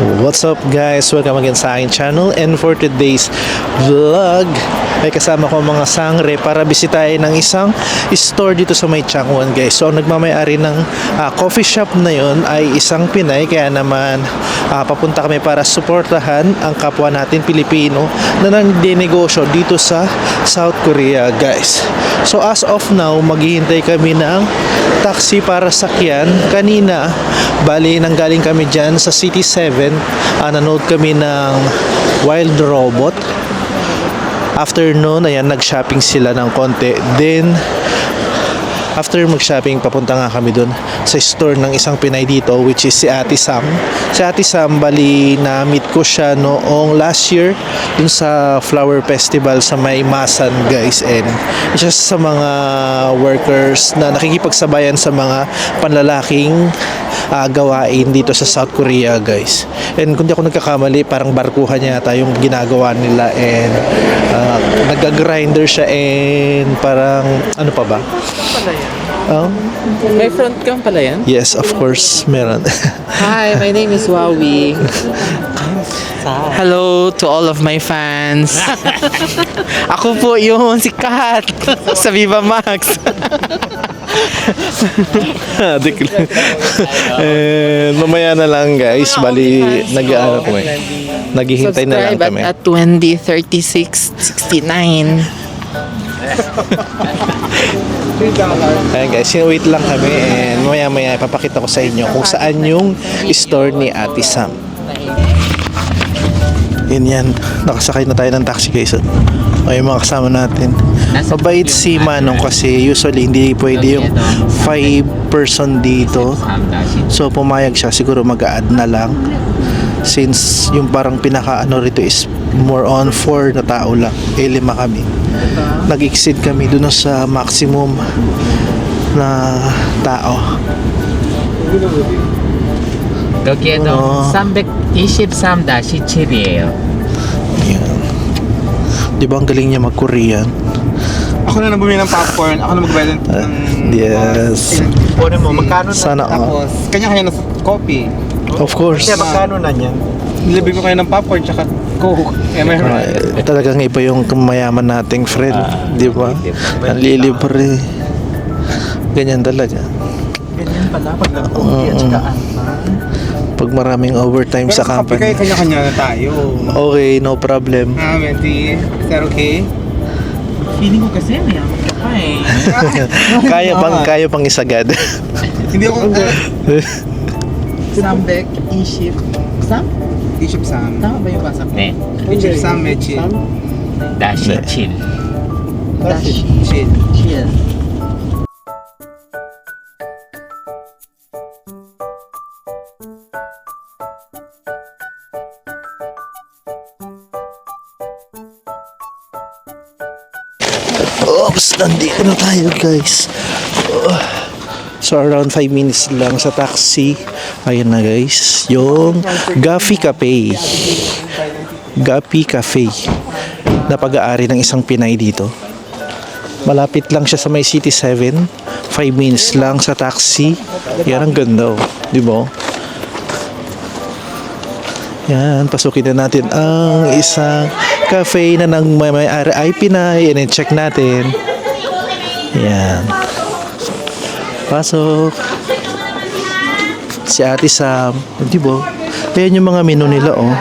What's up guys? Welcome again sa aking channel, and for today's vlog ay kasama ko ang mga sangre para bisitahin ng isang store dito sa may Changwon guys. So ang nagmamayari ng coffee shop na yon ay isang Pinay, kaya naman papunta kami para suportahan ang kapwa natin Pilipino na nagdenegosyo dito sa South Korea guys. So as of now, maghihintay kami ng taxi para sakyan. Kanina bali nanggaling kami dyan sa City 7, nanood kami ng Wild Robot. After noon, ayan, nag-shopping sila ng konti. Then after mag-shopping, papunta nga kami dun sa store ng isang Pinay dito, which is si Ate Sam. Si Ate Sam, bali na-meet ko siya noong last year dun sa Flower Festival sa may Masan guys, and isa sa mga workers na nakikipagsabayan sa mga panlalaking gawain dito sa South Korea guys. And kung di ako nagkakamali, parang barkuhan yata yung ginagawa nila, and nag-grinder siya, and parang ano pa ba? May front cam pala yan? Yes, of course, meron. Hi, my name is Wawi. Hello to all of my fans. Ako po yung si Kat sa Viva Max. Mamaya na lang guys, bali naghihintay na lang kami. Subscribe at 203669. Ayan guys, wait lang kami, and maya ipapakita ko sa inyo kung saan yung store ni Ate Sam. Yan, nakasakay na tayo ng taxi guys. O yung mga kasama natin. Mabait si Manong kasi usually hindi pwede yung 5 person dito. So pumayag siya, siguro mag-a-add na lang. Since yung parang pinaka-ano rito is more on 4 na tao lang. 5 kami. Nag-exceed kami dun sa maximum na tao. 여기에도 323-7이에요. Yan. Di ba ang galing niya mag-Korean? Ako na bumili ng popcorn, ako na magbayad ng Yes. Pone mo, magkano na? Sana all. Tapos, kanya-kanya na coffee. Of course. Kaya magkano na yan? Nilibig ko kayo ng popcorn tsaka coke. Talagang iba yung mayaman nating friend, di ba? Ang lilibre. Ganyan talaga. Ganyan pala, pag nag-coffee at tsaka Pag maraming overtime pero sa sa coffee company. kayo, kanya-kanya na tayo. Okay, no problem. Menti, is that okay? Feeling ko kasi mayaman ka pa eh. kaya pang isagad. Hindi ako... Sambek, Iship. Sam? Bishop Sam. Tama ba yung basa ko? 네, Bishop Sam Mechin. 다시 칠. Dashi. Chin. Chill. Oops, nandito na tayo guys. So around 5 minutes lang sa taxi. Ayun na guys, yung Gaffy Cafe. Gaffy Cafe na pag-aari ng isang Pinay dito. Malapit lang siya sa may City 7. 5 minutes lang sa taxi. Yan, ang ganda, di ba? Yan, pasukin na natin ang isang cafe na nang may-ari ay Pinay. And check natin. Yan. Pasok. Si Ate Sam. Di ba? Ayan yung mga menu nila, oh.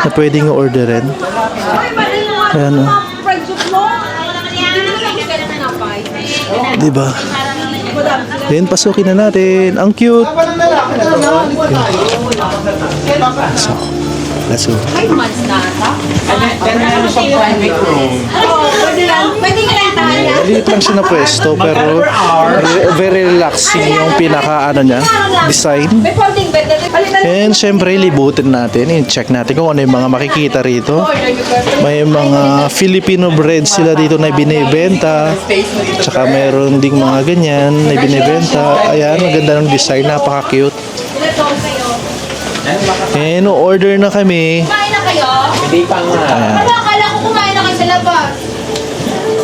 Na pwedeng orderin. Ayan, oh. Di ba? Then, pasukin na natin. Ang cute. So, let's go. 5 months na ata? Ano sa private room? Pwede ka lang tahan yan? Maliit lang siya na pwesto, pero very relaxing yung pinaka niya, design. May folding bed na palitan. And syempre, libutin natin, i-check natin kung ano yung mga makikita rito. May mga Filipino bread sila dito na binibenta. Tsaka mayroon ding mga ganyan na binibenta. Ayan, ang ganda ng design, napaka-cute. And order na kami. Kumain na kayo? Hindi pa nga. Ano, akala ko kumain na kayo sa labas.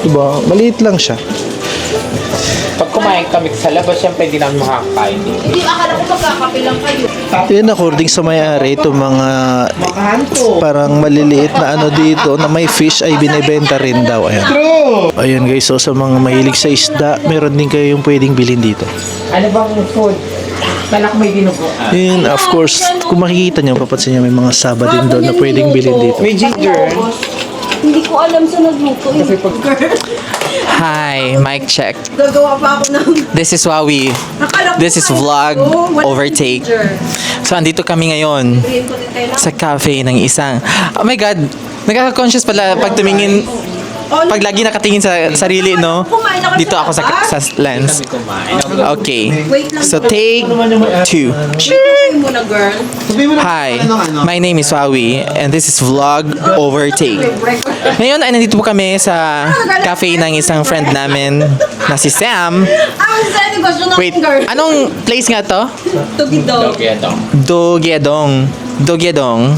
Diba? Maliit lang siya. Pag kumain kami sa labas, syempre hindi namin makakain. Hindi, akala ko magkakapilang kayo. Yun, according sa may-ari, itong mga parang maliliit na ano dito na may fish ay binibenta rin daw. Ayan. Ayun guys, so sa mga mahilig sa isda, meron din kayo yung pwedeng bilhin dito. Ano bang food? Talak may dinugo. And of course, kung makikita nyo, papansin nyo may mga saba din doon na pwedeng bilhin dito. May ginger. Hindi ko alam sa nagluto. Hi, mic check. Gagawa pa ako ng... This is Wawi. Akala ko This is vlog overtake. So, andito kami ngayon Sabihin ko din tayo lang. sa cafe ng isang... Oh my God! Nagkaka-conscious pala pag tumingin... Pag lagi nakatingin sa sarili, no? Dito ako sa lens. Okay. So, take 2. Sabihin mo na, girl. Hi, my name is Wawi and this is Vlog Overtake. Ngayon ay nandito po kami sa cafe ng isang friend namin na si Sam. Ang sa'yo gusto ng Wait, girl. anong place nga to? Tugido. Okay, ito. Dogyedong. Dogyedong.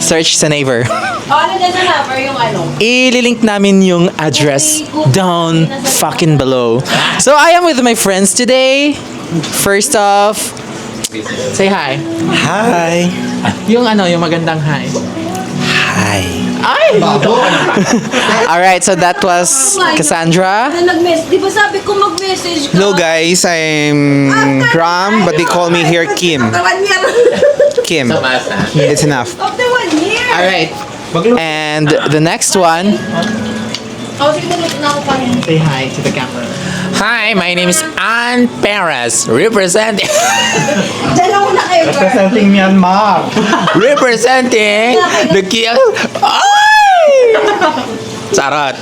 Search sa Naver. Ano dyan sa number yung ano? Ililink namin yung address down fucking below. So I am with my friends today. First off, say hi. Hi! Yung ano, yung magandang hi. Hi! Ay! Alright, so that was Cassandra. Ano nag-mess? Di ba sabi ko mag-message ka? Hello guys, I'm Ram, but they call me here Kim. After 1 year. Kim. Masa. It's enough. After 1 year. Alright. And the next one, Oh, sige, luto na ako pa rin. say hi to the camera. Hi, my name is Ann Perez, representing Diyan lang muna kayo, girl. Representing Myanmar. representing the Kiel. Ay! Charot.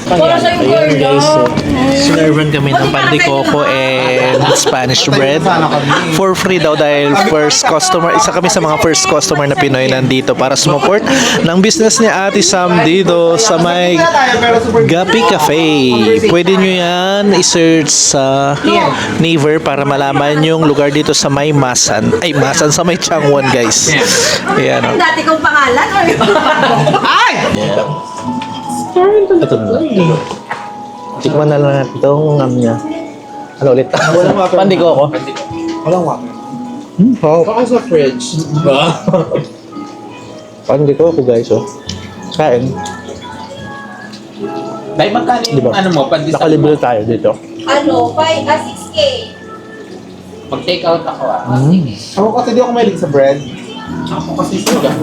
Para sa'yo, girl. Ayun guys, so, sinervan kami ng pandikoko and Spanish bread for free daw dahil first customer, isa kami sa mga first customer na Pinoy nandito para sumuport ng business ni Ate Sam dito sa may Gapi Cafe. Pwede nyo yan i-search sa Naver para malaman yung lugar dito sa may Masan. Ay, Masan sa may Changwon guys. Ayan o. Dati kong pangalan. Ito na. Tikman na lang natin itong niya. Ano ulit? Pandikoko. Walang wak. Baka sa fridge. Pandikoko guys oh. Kain. Dahil magkano yung Diba? ano mo, pandesal Nakalibre mo? tayo dito. Ano, 6K. Mag-take out ako Ako kasi di ako mahilig sa bread. Ako kasi suga.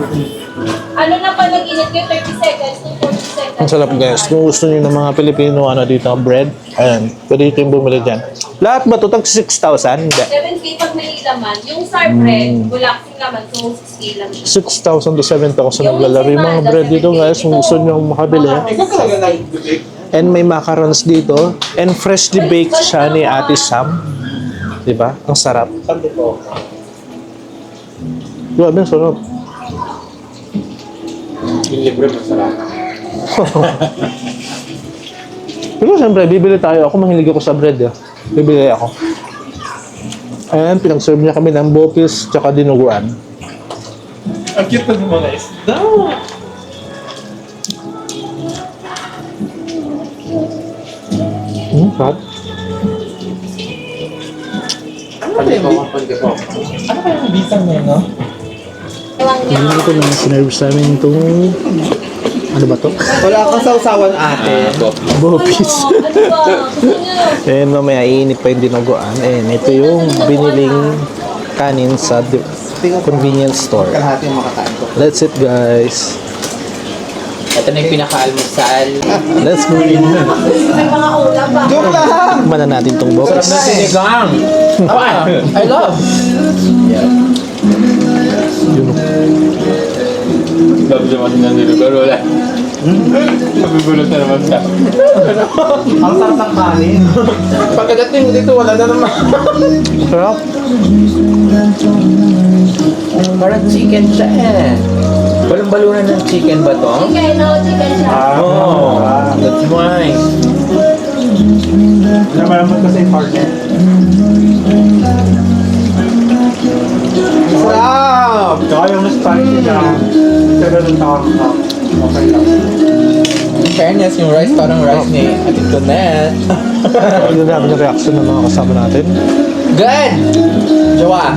Ano na pa nag-init ko? 30 seconds to 40 seconds. Ang sarap guys. Kung gusto niyo ng mga Pilipino ano dito, bread, ayan, pwede kayong bumili dyan. Lahat ba ito? Tag 6,000? Hindi. 7K pag may laman. Yung sour bread, relaxing laman. So, 6K lang siya. 6,000 to 7,000 naglalaro yung mga bread dito guys. Kung gusto niyo makabili. And may macarons dito. And freshly baked siya ni Ate Sam. Diba? Ang sarap. Grabe, ang sarap. Yung libre masarap. Pero siyempre, bibili tayo. Ako mahilig ako sa bread. Eh. Bibili ako. And pinag-serve niya kami ng bopis tsaka dinuguan. Ang cute na mga isda. Sarap. Ano kaya ang bisang niya, no? Hindi ko na sinerve sa amin itong... Ano ba to? Wala kang sausawan ate. Bopis. Ano ba? Gusto niyo? And mamaya iinit pa yung dinuguan. And ito yung biniling kanin sa convenience store. Kalahati yung makakain ko. That's it guys. Ito na yung pinaka-almusal. Let's go. May mga ulam ba? Joke lang! Tikman na natin itong bopis. Sinigang! I love! Yun. Love siya kasi nandito, pero wala. Nabibulot na naman siya. Ang sarap ng kanin. Pagkadating mo dito, wala na naman. Sarap. Parang chicken siya eh. Balong-balunan ng chicken ba to? Chicken, no? Chicken siya. Oh, that's why. Namaramot kasi yung partner. Sarap! Tsaka yung spicy niya. Pero nung tawag ka. Okay lang. fairness, yung rice parang rice ni Ate Tonette. Tignan namin yung reaction ng mga kasama natin. Good! Jowa.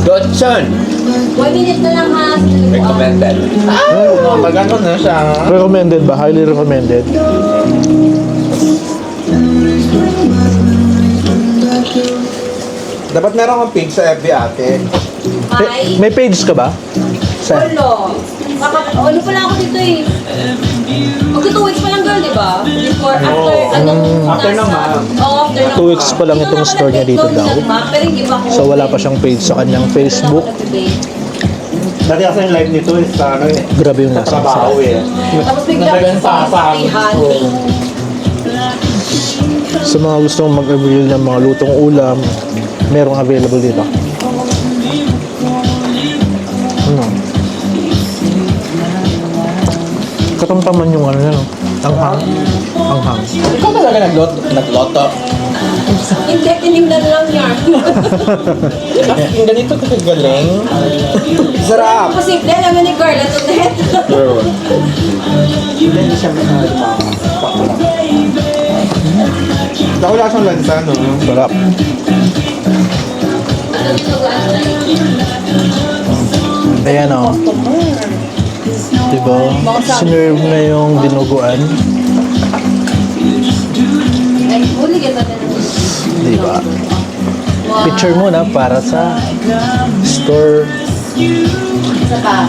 Good son. 1 minute na lang ha. Recommended. Ah! Magano na siya. Recommended ba? Highly recommended. Dapat meron kang page sa FB ate. Ay, May page ka ba? Sa Polo. Ano pala ako dito eh. Magka 2 weeks pa lang girl, di ba? Before, after naman. After 2 weeks pa lang itong store niya dito daw. Pero hindi pa ako. So wala pa siyang page sa kanyang Facebook. Dati kasi yung live nito is ano eh. Grabe yung nasa. Trabaho eh. Tapos bigla sa sakihan. Sa mga gustong mag-avail ng mga lutong ulam, merong available dito. Katamtaman yung ano yan, no? Anghang. Anghang. Ikaw talaga nagloto. Hindi, tinignan lang yan. Yung ganito kagaling. Sarap! Posible lang ni Carla to net. Hindi siya wala siyang lansa, no? Sarap. Ayan o. Diba? Sinerve na yung dinuguan. Ay, huli kita na naman. Diba? Picture muna para sa store. Isa pa.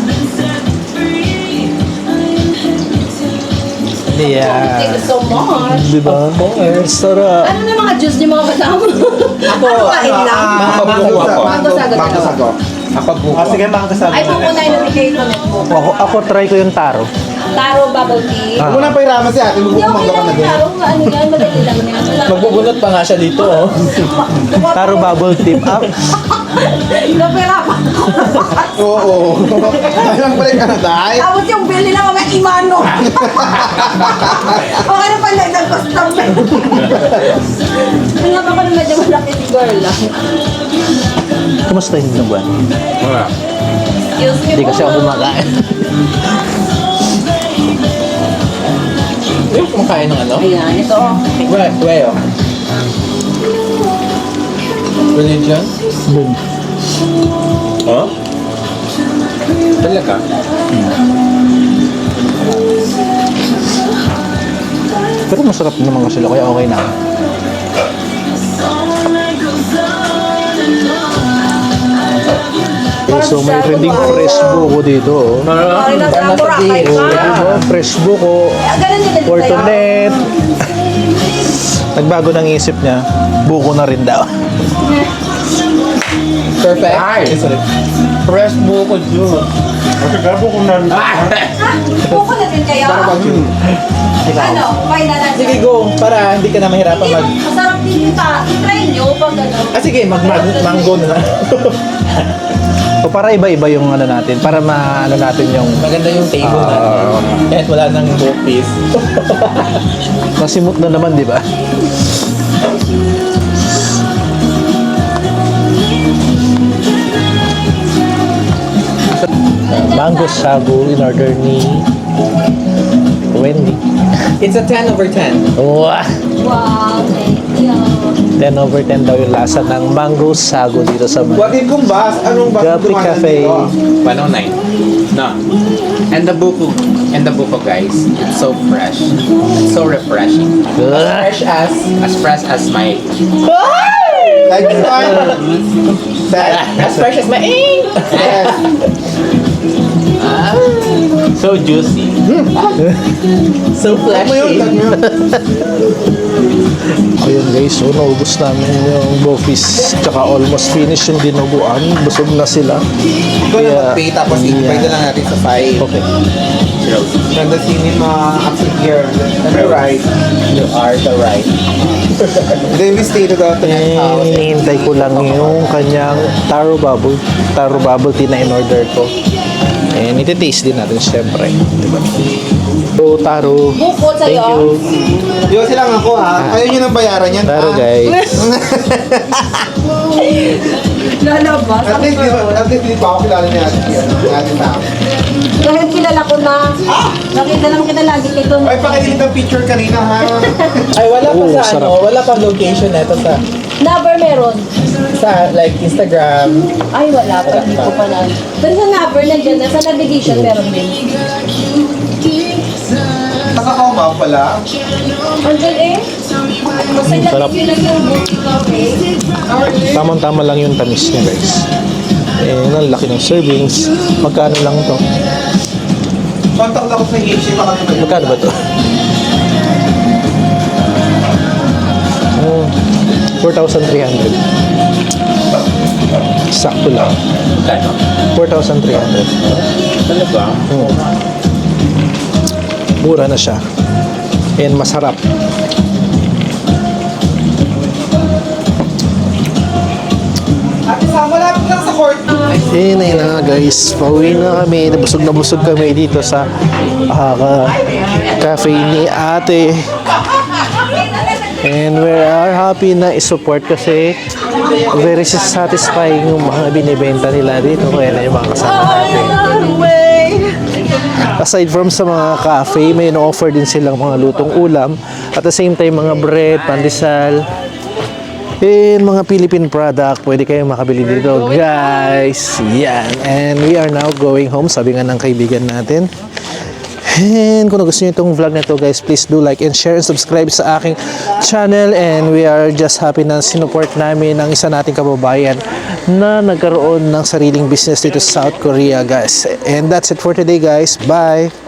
Thank Yeah. you so much. Diba? Sarap. Ano na yung mga juice niyo mga kasama? Ako, kain lang. Makabuko ako. Mango sago Mango dalawa. sago. Ako buko. Sige, mga kasama. Ay, pupunay na ni Kate ulit po. Ako try ko yung taro. Taro bubble tea. Ah. Huwag mo nang pairaman si ate, Hindi, okay magbukumangga ka lang na yung din. taro. Ano yan, madali lang yan. Magbubunot pa nga siya dito, oh. Taro bubble tip up. Napera pa. Oo. Dahil lang balik ka na, Day. Tapos yung bill nila mga imano. Okay na pala, nag-custom na. Tingnan ako na medyo malaki si girl lang. Kamusta yung dinuguan? Excuse me Hindi po. kasi ako kumakain. Yung kumakain ng ano? Ayan, ito. Weo. Religion? Dun. Oh? Talaga? Pero masarap naman kasi sila, kaya okay na. Okay, so may trending fresh buko dito. Oh. Ay, nasa Boracay pa. Diba? Fresh buko. Ganun din din For sa'yo. tonight. Nagbago ng isip niya. Buko na rin daw. Perfect? Ay! Sorry. Fresh buko juice. Kasi gabo ko na. Buko na din kayo. Ano, kumain na natin. Sige, go. Para hindi ka na mahirapan mag... Masarap din yung i-try nyo pag ano. Ah, sige. Mango na lang. O para iba-iba yung ano natin. Para maano natin yung Maganda yung table natin. Kahit wala nang bupis. masimot na naman, di ba? Mango sago in order ni Wendy. It's a 10 over 10. Wow! Wow, thank you. 10 over 10 daw yung lasa ng mango sago dito sa Wagin kong bas. Anong bas? Gabi dumanan Cafe. dito? 109. No. And the buko, guys. It's so fresh. It's so refreshing. As fresh as my... Like this one. As fresh as my ink! Yes. So juicy. So Ano yun? flashy. Ano yun? Ayun guys, so naubos namin yung bofis. Tsaka almost finish yung dinuguan. Busog na sila. Ikaw na mag-pay tapos i-pay na lang natin sa side. Okay. Ganda cinema, action here. That's right. You are the right. Then we stay to the next house. Hinihintay ko lang yung kanyang taro bubble tea na in-order ko. And iti-taste din natin syempre. Diba? So, taro. Buko Thank sa'yo. you. Yun silang ako ha. Ayaw nyo nang bayaran yan. Taro ah. guys. Lalabas. At least hindi pa ako kilala ni Ate Pia. Ni Ate Sam. Dahil kilala ko na. Nakita naman kita lagi kay Tom. Ay, pakilit ang picture kanina ha. Ay, wala pa Oo, sa sarap. wala pang location na ito Never meron. sa like Instagram. Ay, wala pa. Hindi ko pa na. Pero sa number nandiyan na. Sa navigation meron din. Nakakaumaw pala. Andyan eh. Basta Sarap. ilagay yun lang yung booking cafe. Tamang-tama lang yung tamis niya guys. Ang laki ng servings. Magkano lang to? Contact ako sa HC pa kami mag- Magkano ba to? 4,300. Sakto lang. Kano? 4,300. Talaga? Mura na siya. And masarap. Ate Sam, malapit lang sa court. Ayun na nga guys, pauwi na kami. Na busog kami dito sa cafe ni ate. And we are happy na isupport kasi very satisfying yung mga binibenta nila dito. Kaya na yung mga kasama natin. Aside from sa mga cafe, may no-offer din silang mga lutong ulam. At the same time, mga bread, pandesal, and mga Philippine product, pwede kayong makabili dito, guys. Yan. And we are now going home, sabi nga ng kaibigan natin. And kung gusto niyo itong vlog na to, guys, please do like and share and subscribe sa aking channel. And we are just happy na sinuport namin ang isa nating kababayan na nagkaroon ng sariling business dito sa South Korea, guys. And that's it for today, guys. Bye!